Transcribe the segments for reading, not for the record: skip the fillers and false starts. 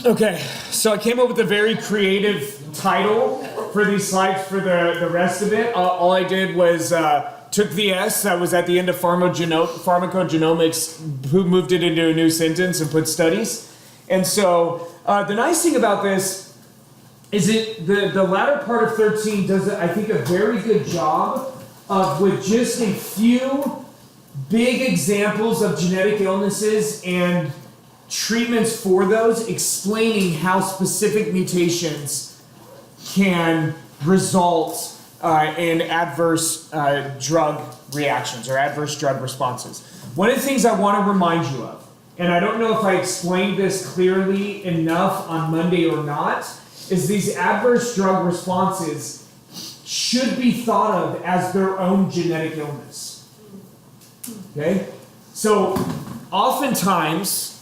Okay, so I came up with a very creative title for these slides for the rest of it. All I did was took the S that was at the end of Pharmacogenomics, who moved it into a new sentence and put studies. And so the nice thing about this is the latter part of 13 does, I think, a very good job of, with just a few big examples of genetic illnesses and treatments for those, explaining how specific mutations can result in adverse drug reactions or adverse drug responses. One of the things I want to remind you of, and I don't know if I explained this clearly enough on Monday or not, is these adverse drug responses should be thought of as their own genetic illness. Okay? So oftentimes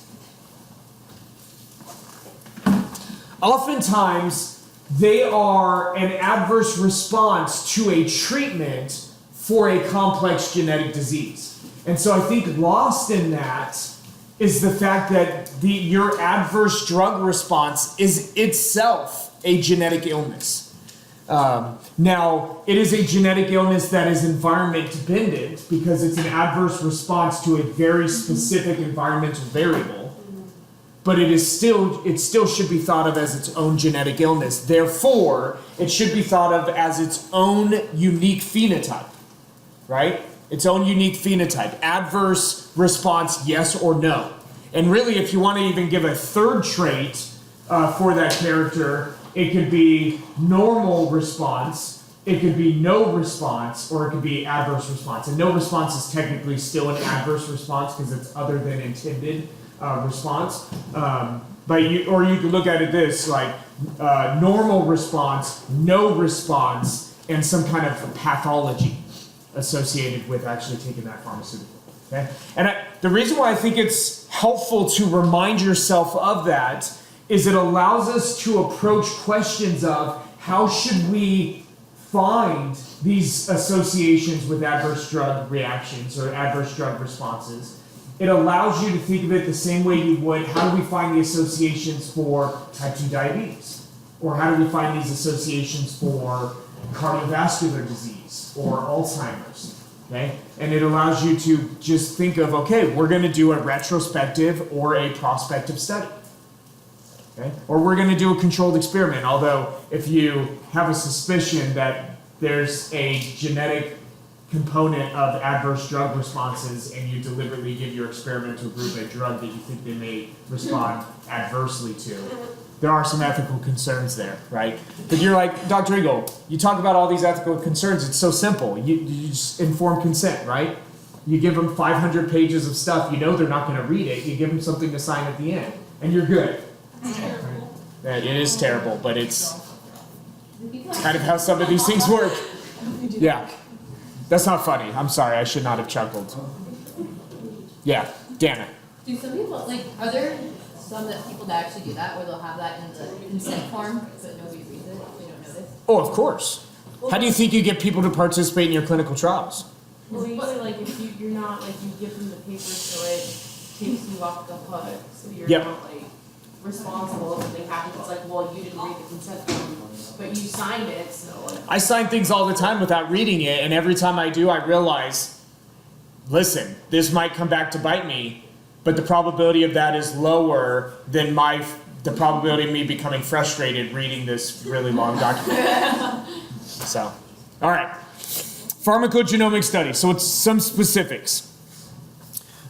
they are an adverse response to a treatment for a complex genetic disease. And so I think lost in that is the fact that your adverse drug response is itself a genetic illness. Now, it is a genetic illness that is environment dependent because it's an adverse response to a very specific environmental variable. But it still should be thought of as its own genetic illness. Therefore, it should be thought of as its own unique phenotype, right? Its own unique phenotype. Adverse response, yes or no. And really, if you want to even give a third trait for that character, it could be normal response, it could be no response, or it could be adverse response. And no response is technically still an adverse response because it's other than intended response. But you can look at it this, like normal response, no response, and some kind of pathology associated with actually taking that pharmaceutical. Okay? And the reason why I think it's helpful to remind yourself of that is it allows us to approach questions of how should we find these associations with adverse drug reactions or adverse drug responses. It allows you to think of it the same way you would, how do we find the associations for type 2 diabetes? Or how do we find these associations for cardiovascular disease or Alzheimer's? Okay? And it allows you to just think of, okay, we're going to do a retrospective or a prospective study. Okay? Or we're going to do a controlled experiment, although if you have a suspicion that there's a genetic component of adverse drug responses and you deliberately give your experimental group a drug that you think they may respond adversely to, there are some ethical concerns there, right? But you're like, Dr. Eagle, you talk about all these ethical concerns, it's so simple. You just inform consent, right? You give them 500 pages of stuff, you know they're not going to read it, you give them something to sign at the end, and you're good. It is terrible, but it's kind of how some of these things work. Yeah. That's not funny. I'm sorry. I should not have chuckled. Yeah, Dana. Do some people, are there some people that actually do that, where they'll have that in the consent form, but nobody reads it, they don't notice? Oh, of course. How do you think you get people to participate in your clinical trials? Well, usually, if you're not, you give them the paper so it takes you off the hook, so you're not, responsible if they have to. It's well, you didn't read the consent form, but you signed it, so. I sign things all the time without reading it, and every time I do, I realize, listen, this might come back to bite me, but the probability of that is lower than the probability of me becoming frustrated reading this really long document. So, all right. Pharmacogenomic studies. So it's some specifics.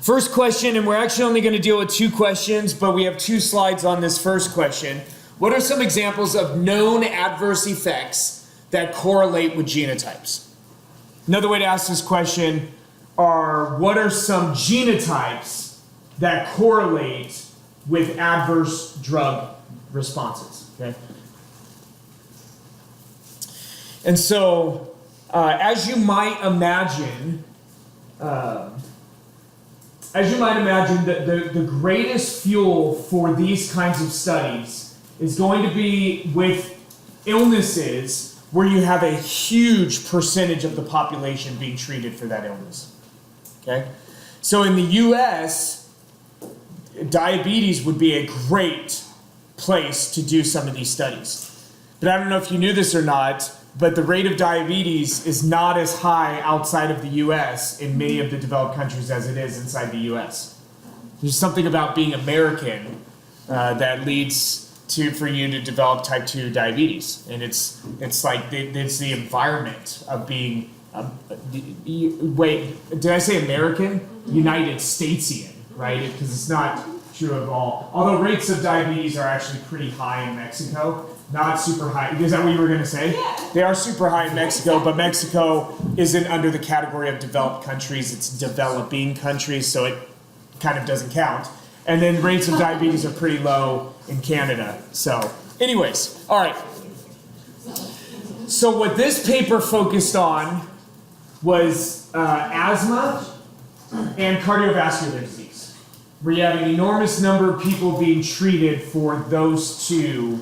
First question, and we're actually only going to deal with 2 questions, but we have 2 slides on this first question. What are some examples of known adverse effects that correlate with genotypes? Another way to ask this question are, what are some genotypes that correlate with adverse drug responses? Okay. And so, as you might imagine, the greatest fuel for these kinds of studies is going to be with illnesses where you have a huge percentage of the population being treated for that illness. Okay? So in the US, diabetes would be a great place to do some of these studies. But I don't know if you knew this or not, but the rate of diabetes is not as high outside of the US in many of the developed countries as it is inside the US. There's something about being American that leads for you to develop type 2 diabetes. And it's like, it's the environment of being, wait, did I say American? United Statesian, right? Because it's not true of all. Although rates of diabetes are actually pretty high in Mexico. Not super high. Is that what you were going to say? Yeah. They are super high in Mexico, but Mexico isn't under the category of developed countries. It's developing countries, so it kind of doesn't count. And then rates of diabetes are pretty low in Canada. So, anyways, all right. So what this paper focused on was asthma and cardiovascular disease, where you have an enormous number of people being treated for those two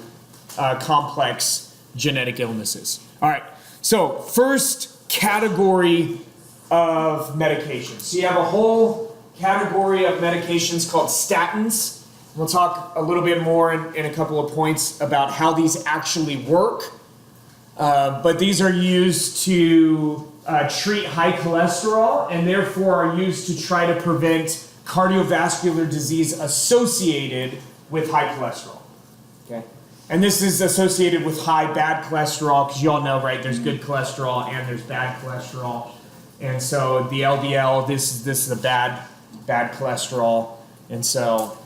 complex genetic illnesses. All right, so first category of medications. So you have a whole category of medications called statins. We'll talk a little bit more in a couple of points about how these actually work. But these are used to treat high cholesterol and therefore are used to try to prevent cardiovascular disease associated with high cholesterol. Okay? And this is associated with high bad cholesterol, because you all know, right, there's good cholesterol and there's bad cholesterol. And so the LDL, this is the bad cholesterol. And so,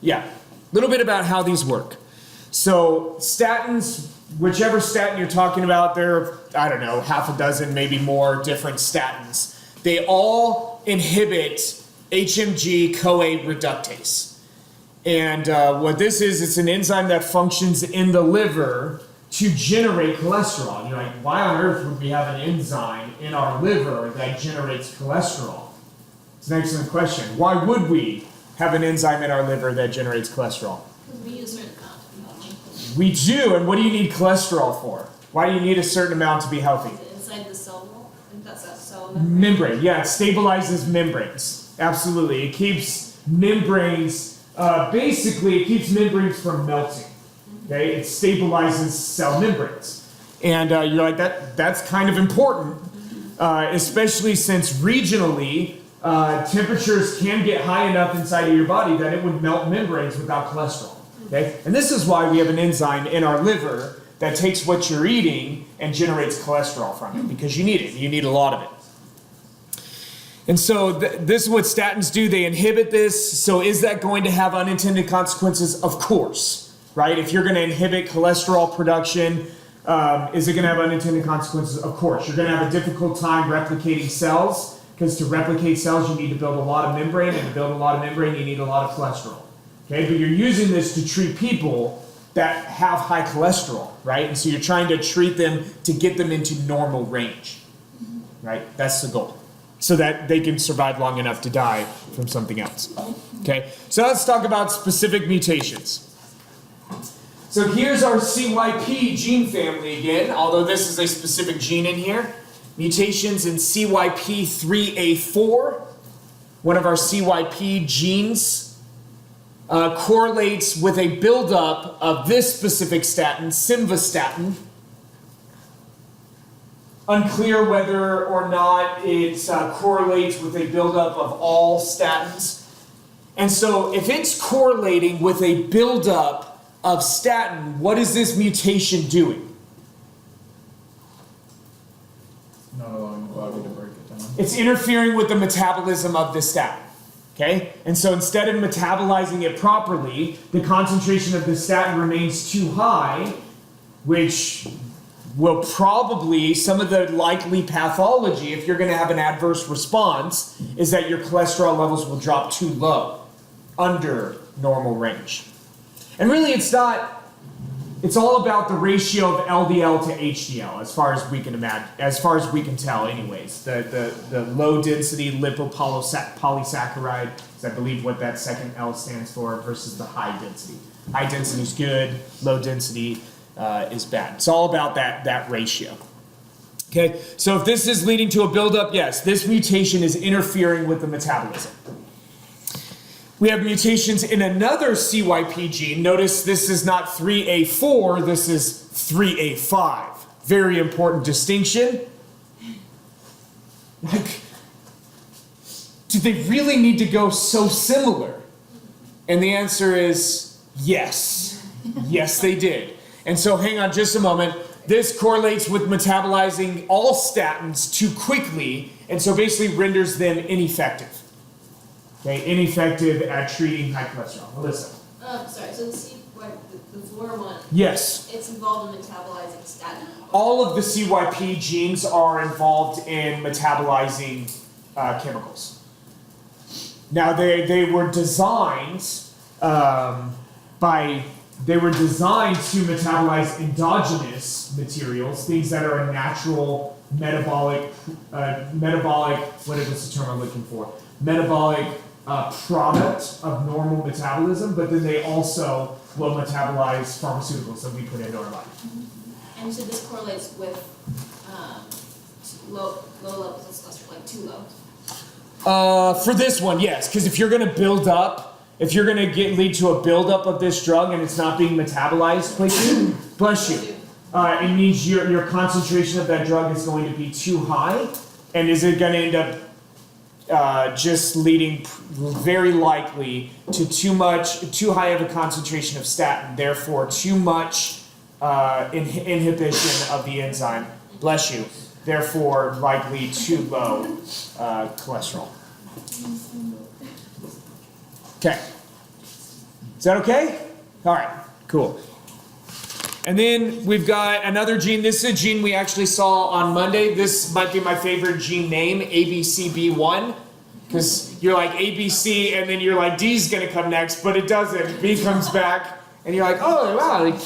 yeah, a little bit about how these work. So statins, whichever statin you're talking about, there are, I don't know, half a dozen, maybe more different statins. They all inhibit HMG-CoA reductase. And what this is, it's an enzyme that functions in the liver to generate cholesterol. And you're like, why on earth would we have an enzyme in our liver that generates cholesterol? It's an excellent question. Why would we have an enzyme in our liver that generates cholesterol? Because we use a certain amount to be healthy. We do, and what do you need cholesterol for? Why do you need a certain amount to be healthy? Inside the cell wall. I think that's that cell Membrane, yeah, it stabilizes membranes. Absolutely. It keeps membranes, basically it keeps membranes from melting. Okay, it stabilizes cell membranes. And you're like, that's kind of important, especially since regionally, temperatures can get high enough inside of your body that it would melt membranes without cholesterol. Okay? And this is why we have an enzyme in our liver that takes what you're eating and generates cholesterol from it, because you need it. You need a lot of it. And so this is what statins do. They inhibit this. So is that going to have unintended consequences? Of course, right? If you're going to inhibit cholesterol production, is it going to have unintended consequences? Of course. You're going to have a difficult time replicating cells, because to replicate cells, you need to build a lot of membrane, and to build a lot of membrane, you need a lot of cholesterol. Okay, but you're using this to treat people that have high cholesterol, right? And so you're trying to treat them to get them into normal range, right? That's the goal, so that they can survive long enough to die from something else. Okay, so let's talk about specific mutations. So here's our CYP gene family again, although this is a specific gene in here. Mutations in CYP3A4, one of our CYP genes, correlates with a buildup of this specific statin, simvastatin. Unclear whether or not it correlates with a buildup of all statins. And so if it's correlating with a buildup of statin, what is this mutation doing? Not allowing the body to break it down. It's interfering with the metabolism of the statin. Okay? And so instead of metabolizing it properly, the concentration of the statin remains too high, which will probably, some of the likely pathology, if you're going to have an adverse response, is that your cholesterol levels will drop too low, under normal range. And really it's not, it's all about the ratio of LDL to HDL, as far as we can imagine, as far as we can tell anyways. The low density lipopolysaccharide is, I believe, what that second L stands for, versus the high density. High density is good, low density is bad. It's all about that ratio. Okay, so if this is leading to a buildup, yes, this mutation is interfering with the metabolism. We have mutations in another CYP gene. Notice this is not 3A4, this is 3A5. Very important distinction. Like, do they really need to go so similar? And the answer is yes. Yes, they did. And so hang on just a moment. This correlates with metabolizing all statins too quickly, and so basically renders them ineffective. Okay, ineffective at treating high cholesterol. Melissa. Sorry, so the 4 one, Yes. it's involved in metabolizing statin? All of the CYP genes are involved in metabolizing chemicals. Now they were designed they were designed to metabolize endogenous materials, things that are a natural metabolic, what is the term I'm looking for? Metabolic product of normal metabolism, but then they also will metabolize pharmaceuticals that we put into our body. And so this correlates with low levels of cholesterol, like too low? For this one, yes, because if you're going to build up, if you're going to lead to a buildup of this drug and it's not being metabolized quickly, bless you, it means your concentration of that drug is going to be too high, and is it going to end up just leading very likely to too high of a concentration of statin, therefore too much inhibition of the enzyme, bless you, therefore likely too low cholesterol. Okay. Is that okay? All right, cool. And then we've got another gene. This is a gene we actually saw on Monday. This might be my favorite gene name, ABCB1, because you're like ABC and then you're like D's gonna come next, but it doesn't. B comes back and you're like, oh wow, it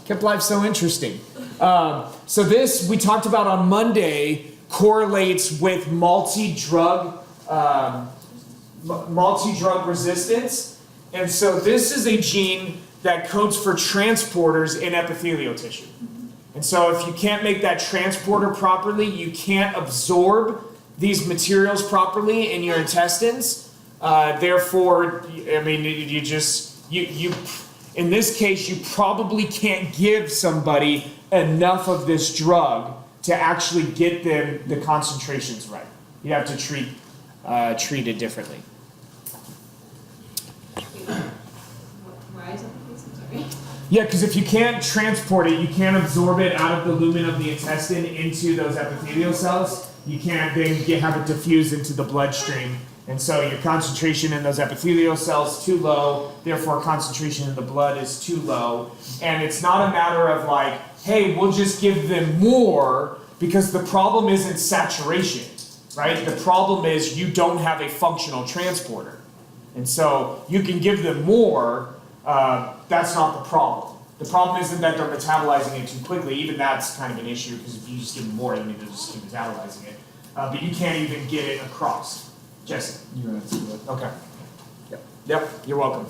kept life so interesting. So this we talked about on Monday correlates with multi-drug resistance. And so this is a gene that codes for transporters in epithelial tissue. And so if you can't make that transporter properly, you can't absorb these materials properly in your intestines. Therefore, I mean, you in this case, you probably can't give somebody enough of this drug to actually get them the concentrations right. You have to treat it differently. Why is that the case? I'm sorry. Yeah, because if you can't transport it, you can't absorb it out of the lumen of the intestine into those epithelial cells. You can't then have it diffuse into the bloodstream. And so your concentration in those epithelial cells is too low, therefore concentration in the blood is too low. And it's not a matter of like, hey, we'll just give them more, because the problem isn't saturation, right? The problem is you don't have a functional transporter. And so you can give them more, that's not the problem. The problem isn't that they're metabolizing it too quickly. Even that's kind of an issue, because if you just give them more, then they'll just keep metabolizing it. But you can't even get it across. Jesse. You answered it. Okay. Yep, you're welcome.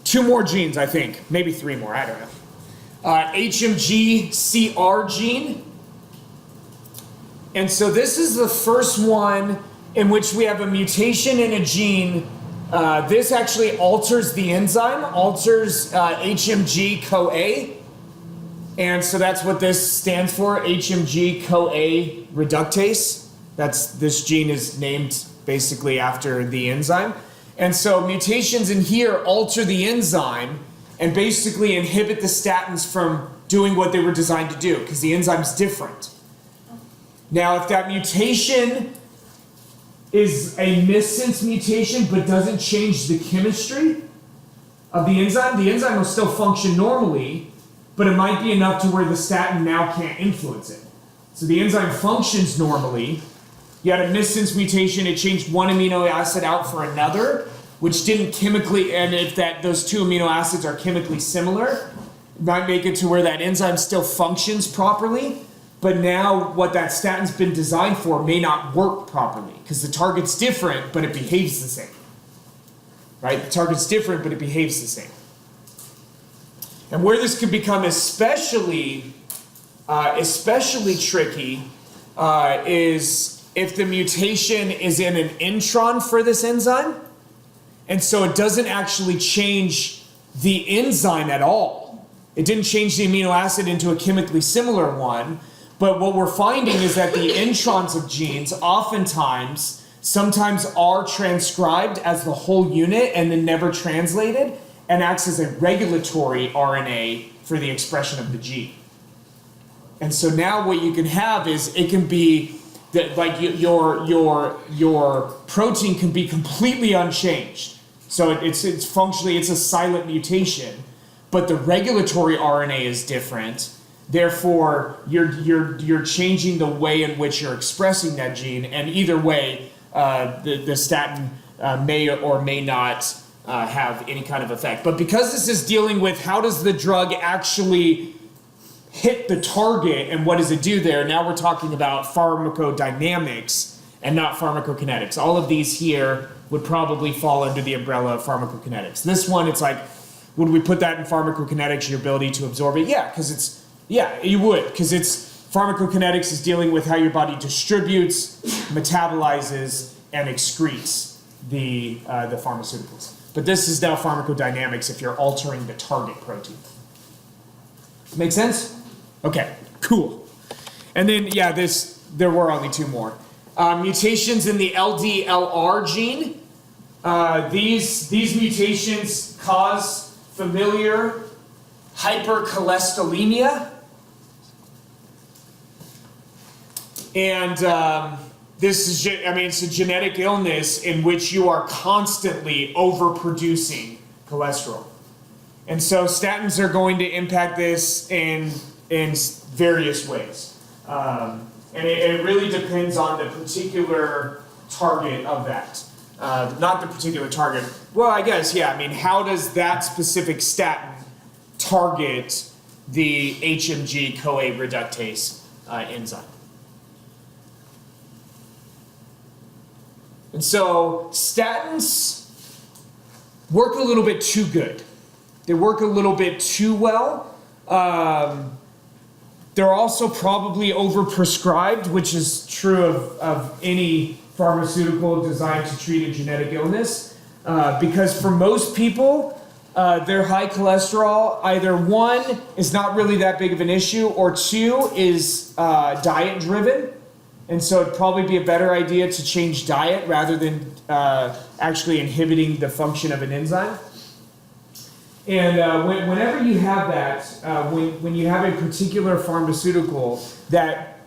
Two more genes, I think. Maybe three more, I don't know. HMG-CR gene. And so this is the first one in which we have a mutation in a gene. This actually alters the enzyme, alters HMG-CoA. And so that's what this stands for, HMG-CoA reductase. This gene is named basically after the enzyme. And so mutations in here alter the enzyme and basically inhibit the statins from doing what they were designed to do, because the enzyme's different. Now, if that mutation is a missense mutation but doesn't change the chemistry of the enzyme will still function normally, but it might be enough to where the statin now can't influence it. So the enzyme functions normally. You had a missense mutation, it changed one amino acid out for another, which didn't chemically, and if those two amino acids are chemically similar, it might make it to where that enzyme still functions properly, but now what that statin's been designed for may not work properly, because the target's different, but it behaves the same. Right? The target's different, but it behaves the same. And where this could become especially tricky is if the mutation is in an intron for this enzyme, and so it doesn't actually change the enzyme at all. It didn't change the amino acid into a chemically similar one, but what we're finding is that the introns of genes sometimes are transcribed as the whole unit and then never translated, and acts as a regulatory RNA for the expression of the gene. And so now what you can have is, it can be that like your protein can be completely unchanged. So it's functionally, it's a silent mutation, but the regulatory RNA is different. Therefore, you're changing the way in which you're expressing that gene, and either way, the statin may or may not have any kind of effect. But because this is dealing with how does the drug actually hit the target and what does it do there, now we're talking about pharmacodynamics and not pharmacokinetics. All of these here would probably fall under the umbrella of pharmacokinetics. This one, it's like, would we put that in pharmacokinetics, your ability to absorb it? Yeah, you would, because pharmacokinetics is dealing with how your body distributes, metabolizes, and excretes the pharmaceuticals. But this is now pharmacodynamics if you're altering the target protein. Make sense? Okay, cool. And then, there were only two more. Mutations in the LDLR gene. These mutations cause familiar hypercholesterolemia. And it's a genetic illness in which you are constantly overproducing cholesterol. And so statins are going to impact this in various ways. And it really depends on the particular target of that. Not the particular target. Well, I guess, how does that specific statin target the HMG-CoA reductase enzyme? And so statins work a little bit too good. They work a little bit too well. They're also probably overprescribed, which is true of any pharmaceutical designed to treat a genetic illness. Because for most people, their high cholesterol, either one, is not really that big of an issue, or two, is diet driven. And so it'd probably be a better idea to change diet rather than actually inhibiting the function of an enzyme. And whenever you have that, when you have a particular pharmaceutical that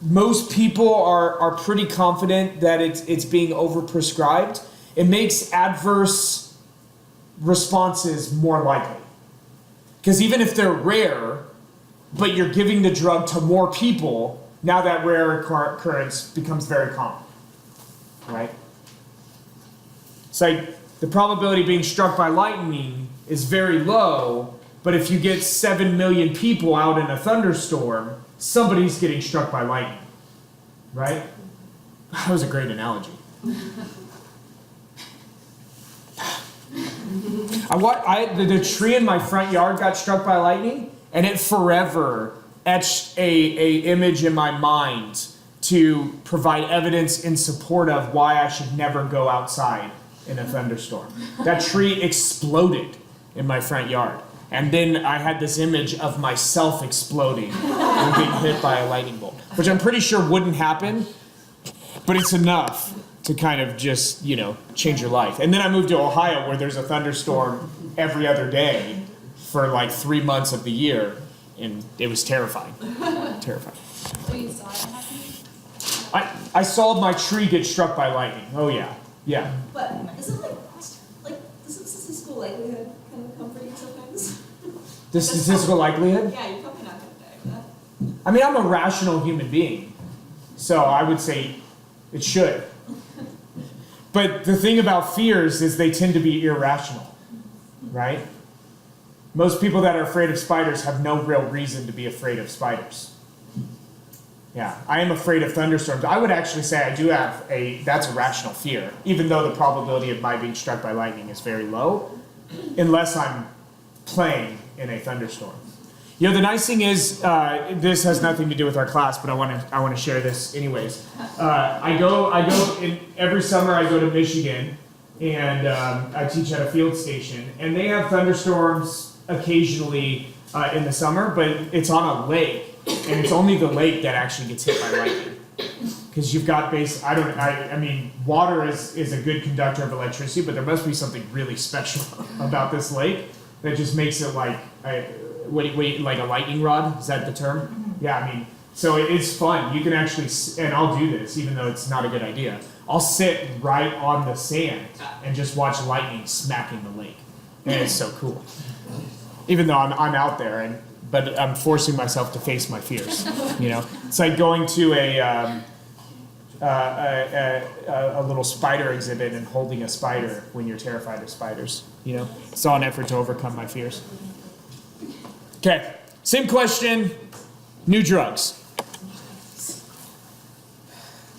most people are pretty confident that it's being overprescribed, it makes adverse responses more likely. Because even if they're rare, but you're giving the drug to more people, now that rare occurrence becomes very common, right? It's like the probability of being struck by lightning is very low, but if you get 7 million people out in a thunderstorm, somebody's getting struck by lightning, right? That was a great analogy. The tree in my front yard got struck by lightning, and it forever etched a image in my mind to provide evidence in support of why I should never go outside in a thunderstorm. That tree exploded in my front yard. And then I had this image of myself exploding and being hit by a lightning bolt, which I'm pretty sure wouldn't happen, but it's enough to kind of just, change your life. And then I moved to Ohio, where there's a thunderstorm every other day for like 3 months of the year, and it was terrifying. Terrifying. So you saw it happen? I saw my tree get struck by lightning. Oh yeah. Yeah. But isn't doesn't statistical likelihood kind of comfort you sometimes? The statistical likelihood? Yeah, you're probably not going to die with that. I mean, I'm a rational human being, so I would say it should. But the thing about fears is they tend to be irrational, right? Most people that are afraid of spiders have no real reason to be afraid of spiders. Yeah, I am afraid of thunderstorms. I would actually say I do have that's a rational fear, even though the probability of my being struck by lightning is very low, unless I'm playing in a thunderstorm. You know, the nice thing is, this has nothing to do with our class, but I want to share this anyways. I go every summer. I go to Michigan, and I teach at a field station, and they have thunderstorms occasionally in the summer, but it's on a lake, and it's only the lake that actually gets hit by lightning. Because you've got I mean, water is a good conductor of electricity, but there must be something really special about this lake that just makes it like, like a lightning rod? Is that the term? Yeah, I mean, so it's fun. You can actually, and I'll do this, even though it's not a good idea. I'll sit right on the sand and just watch lightning smacking the lake. And it's so cool. Even though I'm out there, but I'm forcing myself to face my fears. You know, it's like going to a little spider exhibit and holding a spider when you're terrified of spiders. You know, it's all an effort to overcome my fears. Okay, same question. New drugs.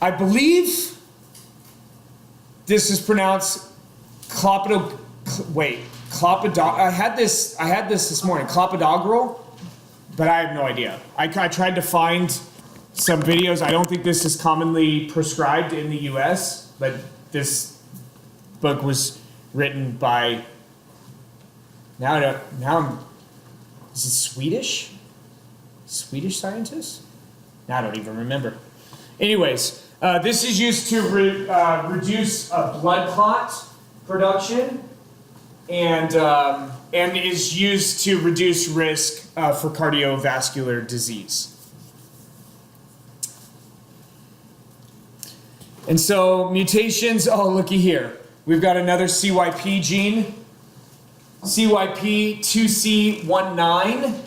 I believe this is pronounced clopidogrel. I had this this morning, clopidogrel, but I have no idea. I tried to find some videos. I don't think this is commonly prescribed in the US, but this book was written by, is it Swedish? Swedish scientists? I don't even remember. Anyways, this is used to reduce blood clot production and is used to reduce risk for cardiovascular disease. And so mutations, oh, looky here. We've got another CYP gene, CYP2C19.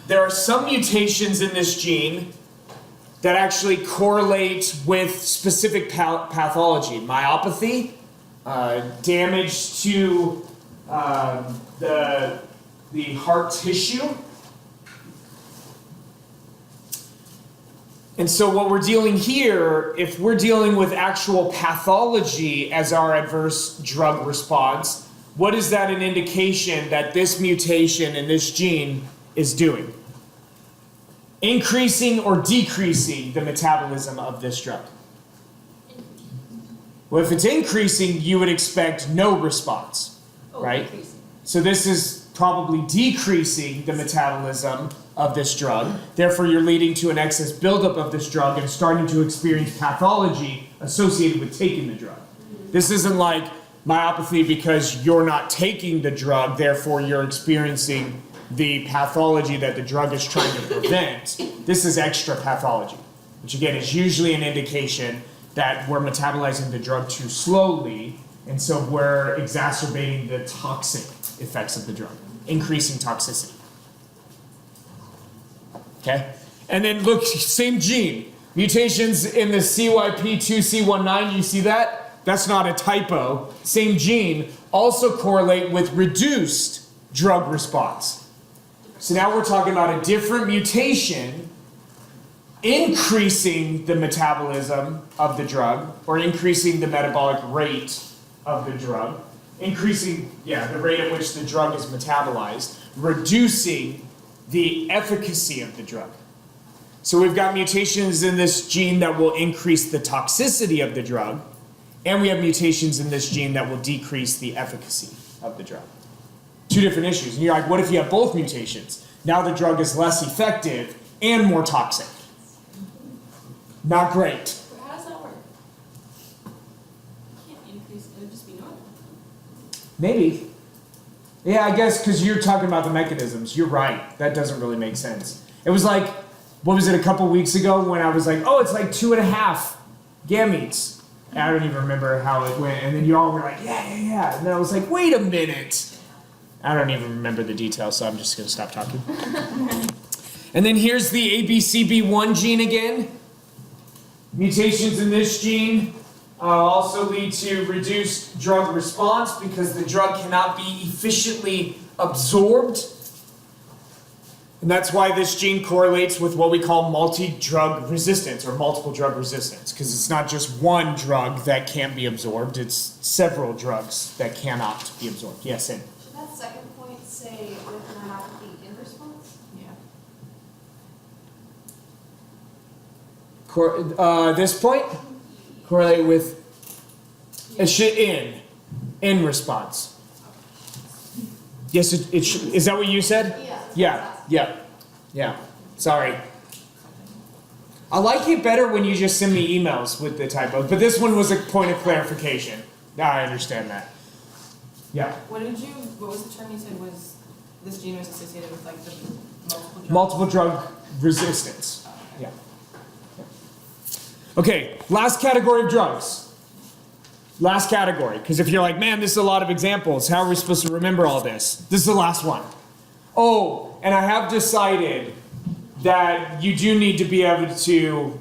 There are some mutations in this gene that actually correlate with specific pathology. Myopathy, damage to the heart tissue. And so what we're dealing here, if we're dealing with actual pathology as our adverse drug response, what is that an indication that this mutation in this gene is doing? Increasing or decreasing the metabolism of this drug? Well, if it's increasing, you would expect no response, right? Decreasing. So this is probably decreasing the metabolism of this drug. Therefore, you're leading to an excess buildup of this drug and starting to experience pathology associated with taking the drug. This isn't like myopathy because you're not taking the drug, therefore you're experiencing the pathology that the drug is trying to prevent. This is extra pathology, which again is usually an indication that we're metabolizing the drug too slowly, and so we're exacerbating the toxic effects of the drug, increasing toxicity. Okay? And then look, same gene. Mutations in the CYP2C19, you see that? That's not a typo. Same gene also correlate with reduced drug response. So now we're talking about a different mutation increasing the metabolism of the drug, or increasing the metabolic rate of the drug, increasing, the rate at which the drug is metabolized, reducing the efficacy of the drug. So we've got mutations in this gene that will increase the toxicity of the drug, and we have mutations in this gene that will decrease the efficacy of the drug. Two different issues. And you're like, what if you have both mutations? Now the drug is less effective and more toxic. Not great. But how does that work? You can't increase, it would just be normal. Maybe. Yeah, I guess because you're talking about the mechanisms. You're right. That doesn't really make sense. It was like, what was it, a couple weeks ago when I was like, oh, it's like 2.5 gametes. And I don't even remember how it went. And then you all were like, yeah. And then I was like, wait a minute. I don't even remember the details, so I'm just going to stop talking. And then here's the ABCB1 gene again. Mutations in this gene also lead to reduced drug response because the drug cannot be efficiently absorbed. And that's why this gene correlates with what we call multi-drug resistance or multiple drug resistance, because it's not just one drug that can't be absorbed, it's several drugs that cannot be absorbed. Yes, Ed? Should that second point say with myopathy This point? Correlate with it should in response. Yes, it should. Is that what you said? Yeah. Sorry. I like it better when you just send me emails with the typos, but this one was a point of clarification. Now I understand that. Yeah. What was the term you said was, this gene was associated with like the multiple drug? Multiple drug resistance. Yeah. Okay, last category of drugs. Last category, because if you're like, man, this is a lot of examples, how are we supposed to remember all this? This is the last one. Oh, and I have decided that you do need to be able to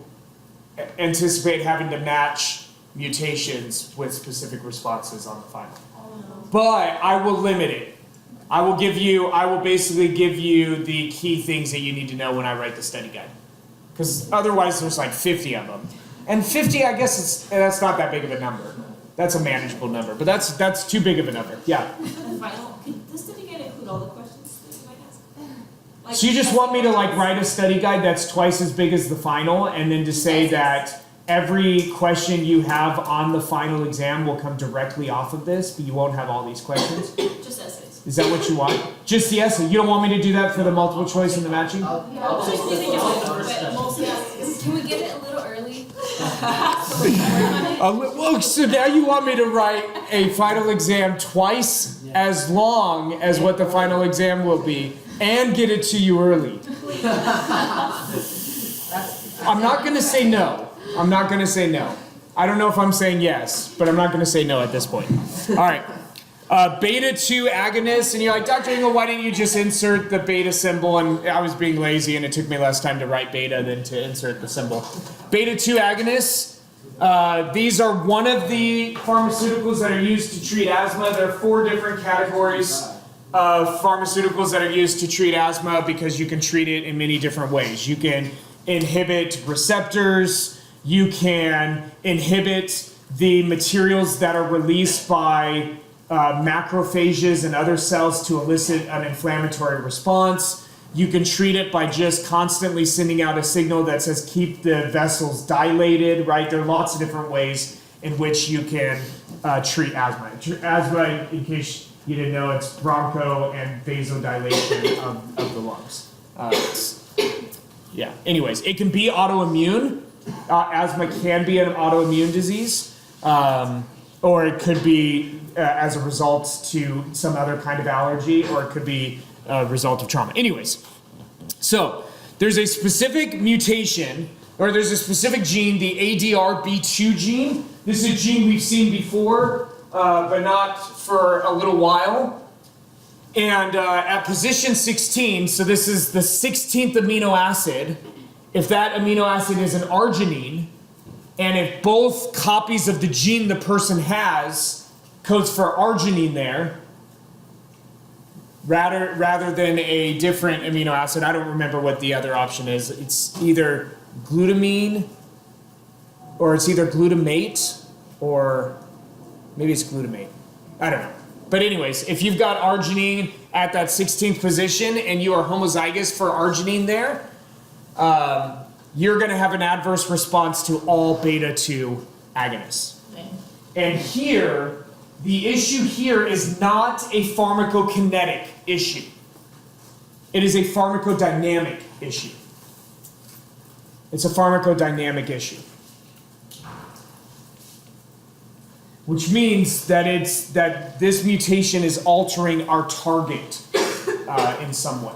anticipate having to match mutations with specific responses on the final. But I will limit it. I will basically give you the key things that you need to know when I write the study guide. Because otherwise there's like 50 of them. And 50, I guess that's not that big of a number. That's a manageable number, but that's too big of a number. Yeah. For the final, could the study guide include all the questions that you might ask? Like, So you just want me to like write a study guide that's twice as big as the final, and then to say that every question you have on the final exam will come directly off of this, but you won't have all these questions? Just essays. Is that what you want? Just the essay? You don't want me to do that for the multiple choice and the matching? Can we get it a little early? So now you want me to write a final exam twice as long as what the final exam will be, and get it to you early. I'm not going to say no. I'm not going to say no. I don't know if I'm saying yes, but I'm not going to say no at this point. All right. Beta 2 agonists, and you're like, Dr. Engel, why didn't you just insert the beta symbol? And I was being lazy, and it took me less time to write beta than to insert the symbol. Beta 2 agonists, these are one of the pharmaceuticals that are used to treat asthma. There are 4 different categories of pharmaceuticals that are used to treat asthma because you can treat it in many different ways. You can inhibit receptors, you can inhibit the materials that are released by macrophages and other cells to elicit an inflammatory response. You can treat it by just constantly sending out a signal that says keep the vessels dilated, right? There are lots of different ways in which you can treat asthma. Asthma, in case you didn't know, it's broncho and vasodilation of the lungs. Yeah, anyways, it can be autoimmune. Asthma can be an autoimmune disease, or it could be as a result to some other kind of allergy, or it could be a result of trauma. Anyways, so there's a specific mutation, or there's a specific gene, the ADRB2 gene. This is a gene we've seen before, but not for a little while. And at position 16, so this is the 16th amino acid, if that amino acid is an arginine, and if both copies of the gene the person has codes for arginine there, rather than a different amino acid, I don't remember what the other option is. It's either glutamine, or it's either glutamate, or maybe it's glutamate. I don't know. But anyways, if you've got arginine at that 16th position and you are homozygous for arginine there, you're going to have an adverse response to all beta 2 agonists. Okay. And here, the issue here is not a pharmacokinetic issue. It is a pharmacodynamic issue. It's a pharmacodynamic issue. Which means that this mutation is altering our target in some way.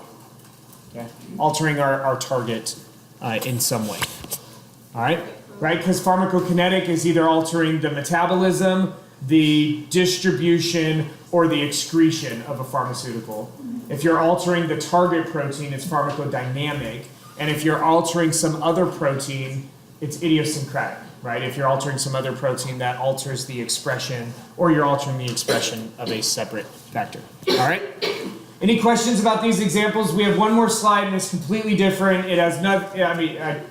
Okay? Altering our target in some way. All right? Right? Because pharmacokinetic is either altering the metabolism, the distribution, or the excretion of a pharmaceutical. If you're altering the target protein, it's pharmacodynamic. And if you're altering some other protein, it's idiosyncratic, right? If you're altering some other protein, that alters the expression, or you're altering the expression of a separate vector. All right? Any questions about these examples? We have one more slide, and it's completely different. It has nothing, it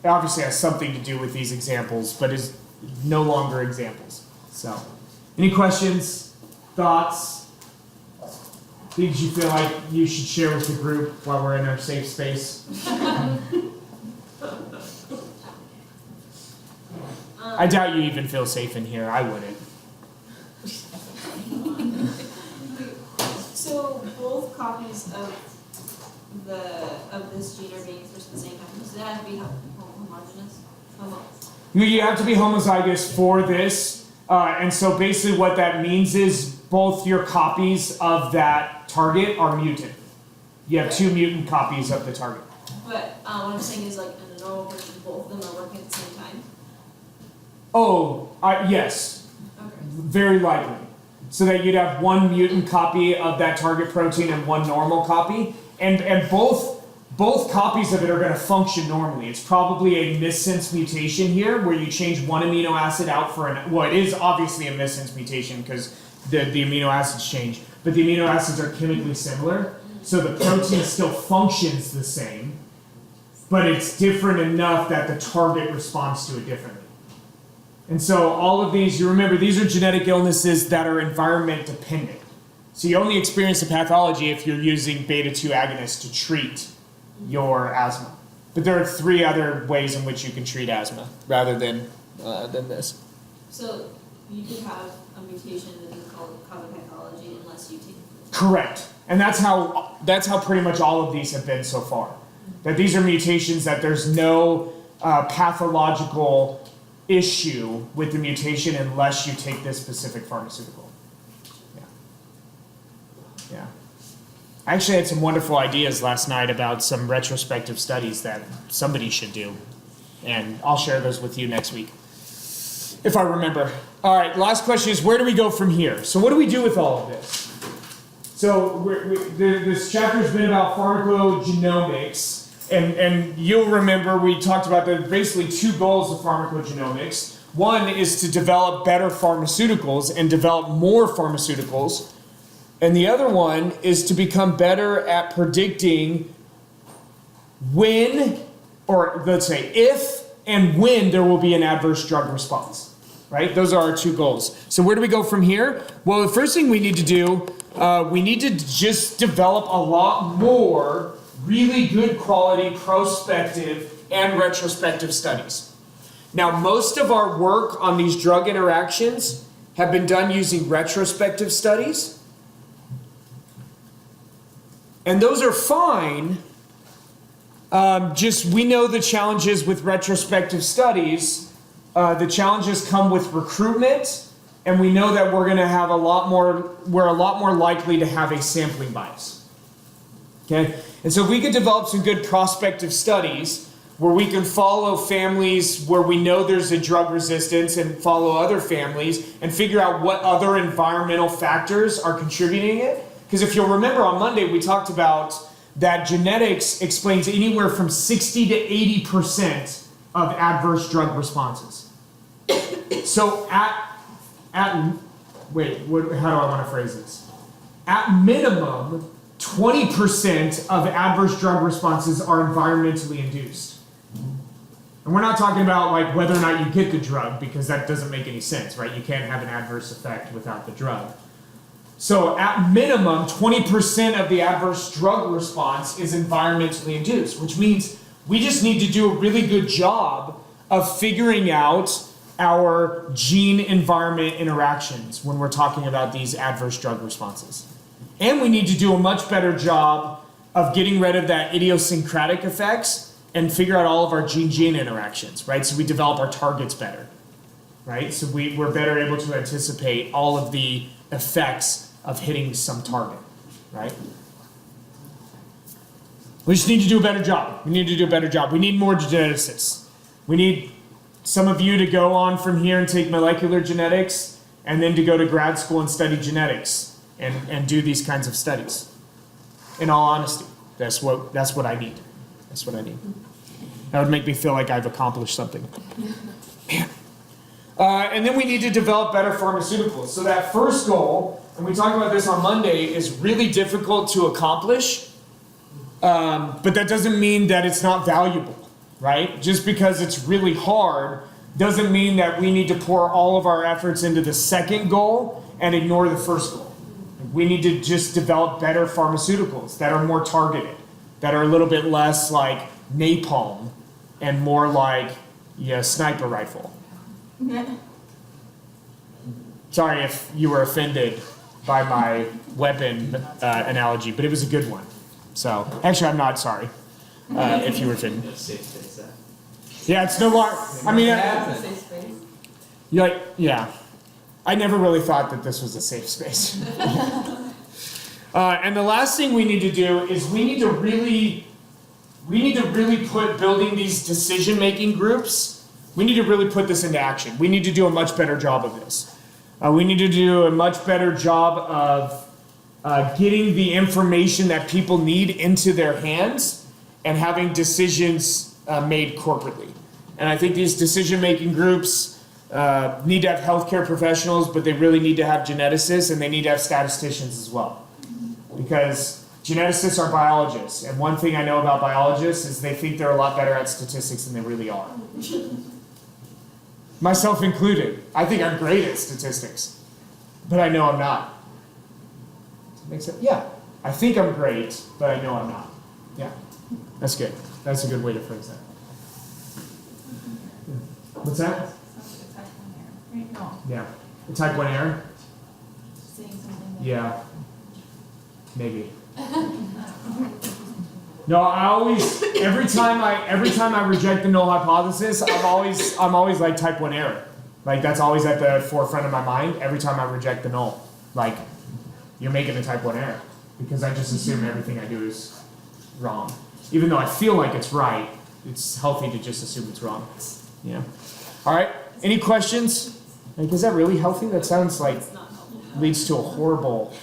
obviously has something to do with these examples, but is no longer examples. So, any questions, thoughts, things you feel like you should share with the group while we're in our safe space? I doubt you even feel safe in here. I wouldn't. So both copies of this gene are being expressed at the same time. Does that have to be homogeneous? You have to be homozygous for this. And so basically what that means is both your copies of that target are mutant. You have 2 mutant copies of the target. But what I'm saying is, like, in a normal person, both of them are working at the same time. Oh, yes. Okay. Very likely. So that you'd have 1 mutant copy of that target protein and 1 normal copy. And both copies of it are going to function normally. It's probably a missense mutation here where you change 1 amino acid out for well, it is obviously a missense mutation because the amino acids change, but the amino acids are chemically similar, so the protein still functions the same, but it's different enough that the target responds to it differently. And so all of these, you remember, these are genetic illnesses that are environment dependent. So you only experience the pathology if you're using beta-2 agonists to treat your asthma. But there are 3 other ways in which you can treat asthma rather than this. So you could have a mutation that doesn't cause pathology unless you take. Correct. And that's how pretty much all of these have been so far. That these are mutations that there's no pathological issue with the mutation unless you take this specific pharmaceutical. Yeah. I actually had some wonderful ideas last night about some retrospective studies that somebody should do. And I'll share those with you next week, if I remember. All right, last question is, where do we go from here? So what do we do with all of this? So this chapter's been about pharmacogenomics. And you'll remember we talked about the basically 2 goals of pharmacogenomics. One is to develop better pharmaceuticals and develop more pharmaceuticals. And the other one is to become better at predicting when, or let's say if and when there will be an adverse drug response, right? Those are our 2 goals. So where do we go from here? Well, the first thing we need to do, we need to just develop a lot more really good quality prospective and retrospective studies. Now, most of our work on these drug interactions have been done using retrospective studies. And those are fine, just we know the challenges with retrospective studies. The challenges come with recruitment, and we know that we're a lot more likely to have a sampling bias. Okay? And so if we could develop some good prospective studies where we can follow families where we know there's a drug resistance and follow other families and figure out what other environmental factors are contributing it. Because if you'll remember on Monday, we talked about that genetics explains anywhere from 60 to 80% of adverse drug responses. So how do I want to phrase this? At minimum, 20% of adverse drug responses are environmentally induced. And we're not talking about like whether or not you get the drug, because that doesn't make any sense, right? You can't have an adverse effect without the drug. So at minimum, 20% of the adverse drug response is environmentally induced, which means we just need to do a really good job of figuring out our gene-environment interactions when we're talking about these adverse drug responses. And we need to do a much better job of getting rid of that idiosyncratic effects and figure out all of our gene-gene interactions, right? So we develop our targets better, right? So we're better able to anticipate all of the effects of hitting some target, right? We just need to do a better job. We need to do a better job. We need more geneticists. We need some of you to go on from here and take molecular genetics, and then to go to grad school and study genetics and do these kinds of studies. In all honesty, that's what I need. That's what I need. That would make me feel like I've accomplished something. Man. And then we need to develop better pharmaceuticals. So that first goal, and we talked about this on Monday, is really difficult to accomplish, but that doesn't mean that it's not valuable, right? Just because it's really hard doesn't mean that we need to pour all of our efforts into the second goal and ignore the first goal. We need to just develop better pharmaceuticals that are more targeted, that are a little bit less like napalm and more like sniper rifle, Sorry if you were offended by my weapon analogy, but it was a good one. So, actually, I'm not sorry if you were offended. Yeah, it's no longer. I mean, yeah. I never really thought that this was a safe space. And the last thing we need to do is we need to really put building these decision-making groups. We need to really put this into action. We need to do a much better job of this. We need to do a much better job of getting the information that people need into their hands and having decisions made corporately. And I think these decision-making groups need to have healthcare professionals, but they really need to have geneticists and they need to have statisticians as well. Because geneticists are biologists, and one thing I know about biologists is they think they're a lot better at statistics than they really are. Myself included. I think I'm great at statistics, but I know I'm not. Makes sense? Yeah. I think I'm great, but I know I'm not. Yeah. That's good. That's a good way to phrase that. What's that? Yeah. A type 1 error? Yeah. Maybe. No, I always every time I reject the null hypothesis, I'm always like type 1 error. Like that's always at the forefront of my mind every time I reject the null. Like you're making a type 1 error because I just assume everything I do is wrong. Even though I feel like it's right, it's healthy to just assume it's wrong. Yeah. All right. Any questions? Like, is that really healthy? That sounds like leads to a horrible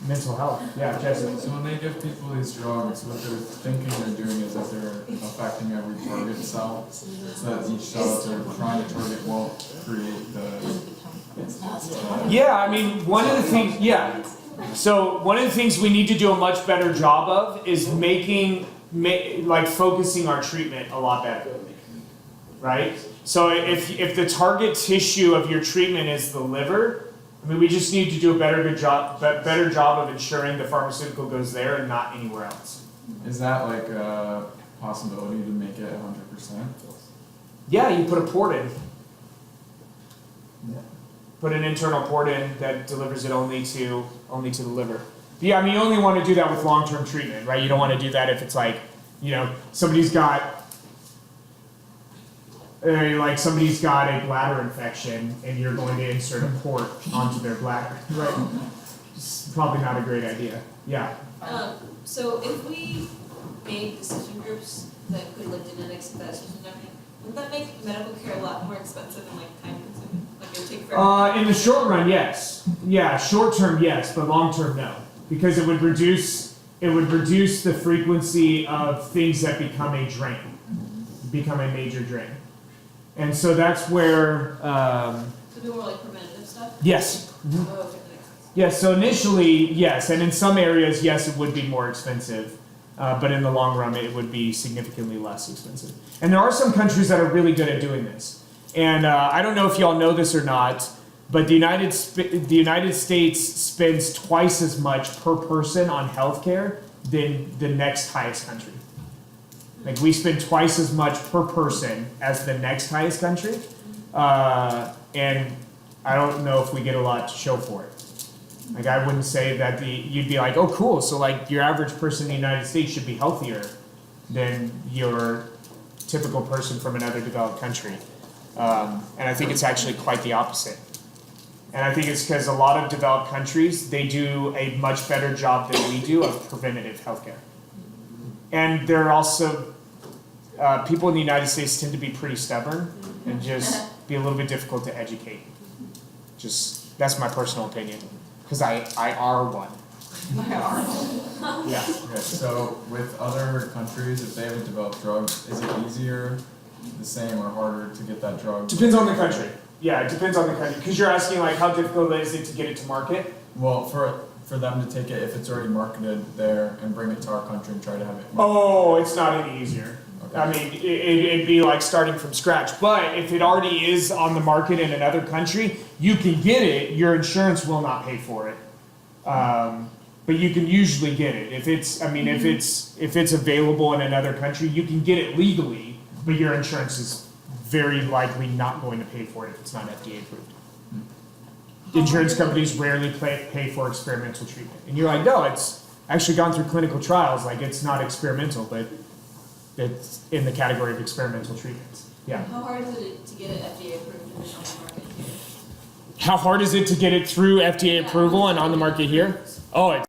mental health. Yeah, Jesse. So when they give people these drugs, what they're thinking they're doing is that they're affecting every target cell, so that each cell that they're trying to target won't create the... Yeah, I mean, one of the things, yeah. So one of the things we need to do a much better job of is focusing our treatment a lot better, right? So if the target tissue of your treatment is the liver, I mean, we just need to do a better job of ensuring the pharmaceutical goes there and not anywhere else. Is that like a possibility to make it 100%? Yeah, you put a port in. Yeah. Put an internal port in that delivers it only to the liver. Yeah, I mean, you only want to do that with long-term treatment, right? You don't want to do that if it's like, you know, somebody's got a bladder infection and you're going to insert a port onto their bladder, right? It's probably not a great idea. Yeah. So if we made decision groups that include like genetics and statisticians and everything, wouldn't that make medical care a lot more expensive and like time consuming? Like it would take forever. In the short run, yes. Yeah, short term, yes, but long term, no, because it would reduce the frequency of things that become a major drain. And so that's where. So do more like preventative stuff? Yes. Mm-hmm. Oh, okay, that makes sense. Yes. So initially, yes, and in some areas, yes, it would be more expensive, but in the long run, it would be significantly less expensive. And there are some countries that are really good at doing this. And I don't know if y'all know this or not, but the United States spends twice as much per person on healthcare than the next highest country. Like we spend twice as much per person as the next highest country, and I don't know if we get a lot to show for it. Like I wouldn't say that you'd be like, oh cool, so like your average person in the United States should be healthier than your typical person from another developed country. And I think it's actually quite the opposite. And I think it's because a lot of developed countries, they do a much better job than we do of preventative healthcare. And they're also, people in the United States tend to be pretty stubborn and just be a little bit difficult to educate. Just, that's my personal opinion, because I are one. Yeah. Okay, so with other countries, if they haven't developed drugs, is it easier, the same, or harder to get that drug? Depends on the country. Yeah, it depends on the country. Because you're asking like how difficult is it to get it to market? Well, for them to take it if it's already marketed there and bring it to our country and try to have it marketed. Oh, it's not any easier. Okay. I mean, it'd be like starting from scratch. But if it already is on the market in another country, you can get it. Your insurance will not pay for it. But you can usually get it. If it's available in another country, you can get it legally, but your insurance is very likely not going to pay for it if it's not FDA approved. Insurance companies rarely pay for experimental treatment. And you're like, no, it's actually gone through clinical trials, like it's not experimental, but it's in the category of experimental treatments. Yeah. How hard is it to get it FDA approved and then on the market here? How hard is it to get it through FDA approval and on the market here? Oh, it's